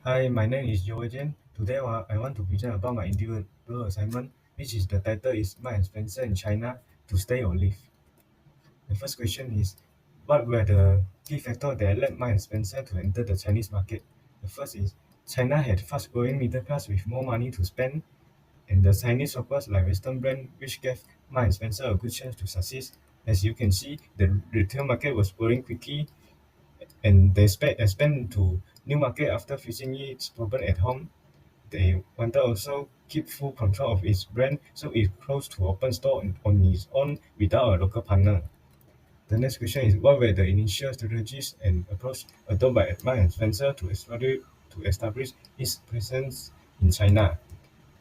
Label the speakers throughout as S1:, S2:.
S1: Hi, my name is Joajan. Today I want to present about my individual assignment, which is the title is Marks and Spencer in China to stay or leave. The first question is, what were the key factors that led Marks and Spencer to enter the Chinese market? The first is China had fast-growing middle class with more money to spend, and the Chinese shoppers like Western brand, which gave Marks and Spencer a good chance to succeed. As you can see, the retail market was growing quickly, and they expand to new market after facing its problem at home. They wanted also keep full control of its brand, so it closed to open store on its own without a local partner. The next question is, what were the initial strategies and approach adopted by Marks and Spencer to establish its presence in China?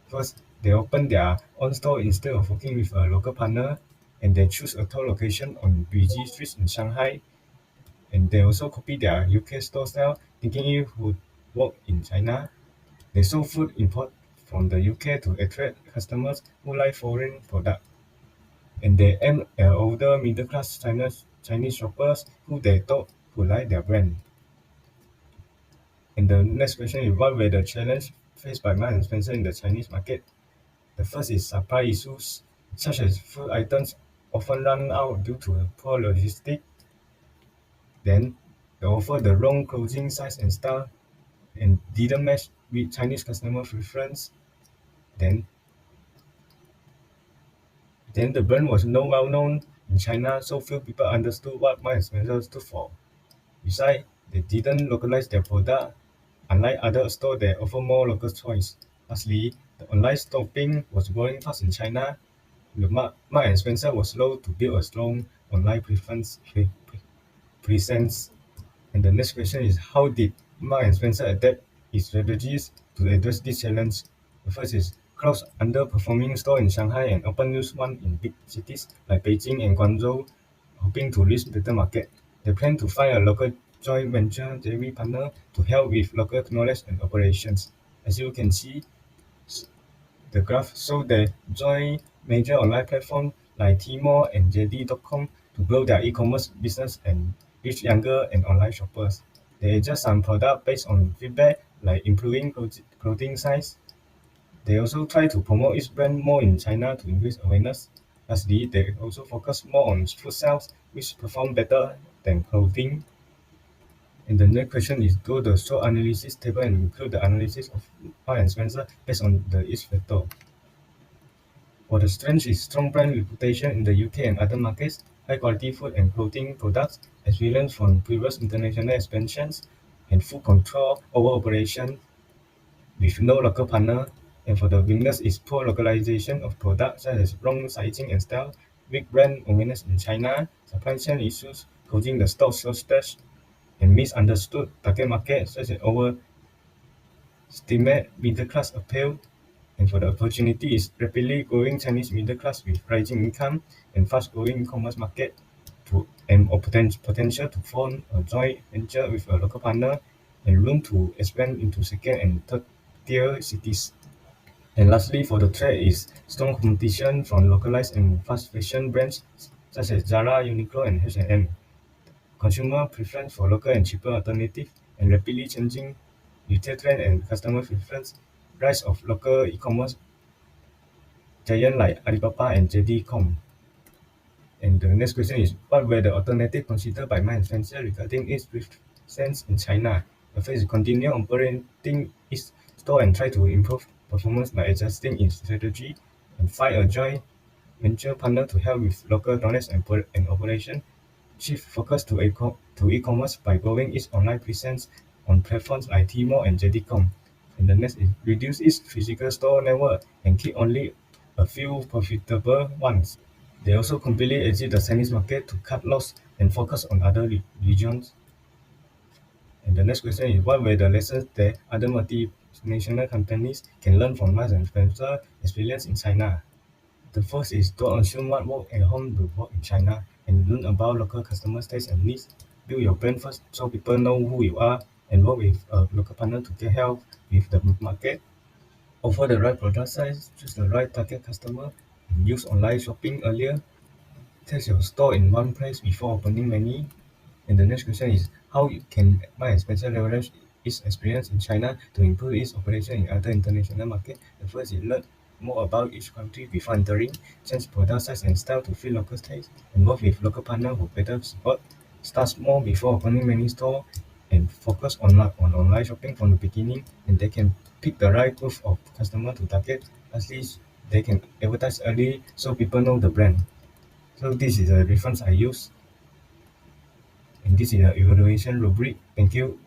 S1: First, they opened their own store instead of working with a local partner, and they choose a top location on busy streets in Shanghai. And they also copied their UK store style, thinking it would work in China. They sold food import from the UK to attract customers who like foreign products, and they aimed at older middle-class Chinese shoppers who they thought would like their brand. And the next question is, what were the challenges faced by Marks and Spencer in the Chinese market? The first is supply issues, such as food items often run out due to poor logistics. Then they offer the wrong clothing size and style and didn't match with Chinese customer preference. Then Then the brand was not well known in China, so few people understood what Marks and Spencer stood for. Besides, they didn't localize their product, unlike other stores that offer more local choice. Lastly, the online shopping was growing fast in China. The Marks and Spencer was slow to build a strong online presence. And the next question is, how did Marks and Spencer adapt its strategies to address this challenge? The first is close underperforming store in Shanghai and open new one in big cities like Beijing and Guangzhou, hoping to reach better market. They plan to find a local joint venture JV partner to help with local knowledge and operations. As you can see, the graph shows they join major online platforms like Tmall and JD.com to grow their e-commerce business and reach younger and online shoppers. They adjust some product based on feedback like improving clothing size. They also try to promote each brand more in China to increase awareness. Lastly, they also focus more on food sales, which perform better than clothing. And the next question is, do the SWOT analysis table and include the analysis of Marks and Spencer based on the each factor. For the strength is strong brand reputation in the UK and other markets, high quality food and clothing products, experience from previous international expansions, and full control over operation with no local partner. And for the weakness is poor localization of products such as wrong sizing and style, weak brand awareness in China, supply chain issues causing the stock shortage, and misunderstood target market such as overestimate middle class appeal. And for the opportunity is rapidly growing Chinese middle class with rising income and fast growing e-commerce market and potential to form a joint venture with a local partner and room to expand into second and third tier cities. And lastly, for the threat is strong competition from localized and fast fashion brands such as Zara, Uniqlo, and H&M. Consumer preference for local and cheaper alternative and rapidly changing retail trend and customer preference, rise of local e-commerce giant like Alibaba and JD.com. And the next question is, what were the alternatives considered by Marks and Spencer regarding its presence in China? The first is continue operating its store and try to improve performance by adjusting its strategy and find a joint venture partner to help with local knowledge and operation. Shift focus to e-commerce by growing its online presence on platforms like Tmall and JD.com. And the next is reduce its physical store network and keep only a few profitable ones. They also completely exit the Chinese market to cut loss and focus on other regions. And the next question is, what were the lessons that other multinational companies can learn from Marks and Spencer experience in China? The first is, don't assume what works at home will work in China, and learn about local customers' tastes and needs. Build your brand first so people know who you are, and work with a local partner to get help with the market. Offer the right product size, choose the right target customer, and use online shopping earlier. Test your store in one place before opening many. And the next question is, how can Marks and Spencer leverage its experience in China to improve its operation in other international markets. The first is learn more about each country before entering, change product size and style to fit local tastes, and work with local partners for better support. Start small before opening many stores and focus on online shopping from the beginning, and they can pick the right group of customers to target. Lastly, they can advertise early so people know the brand. So this is the reference I use, and this is the evaluation rubric. Thank you.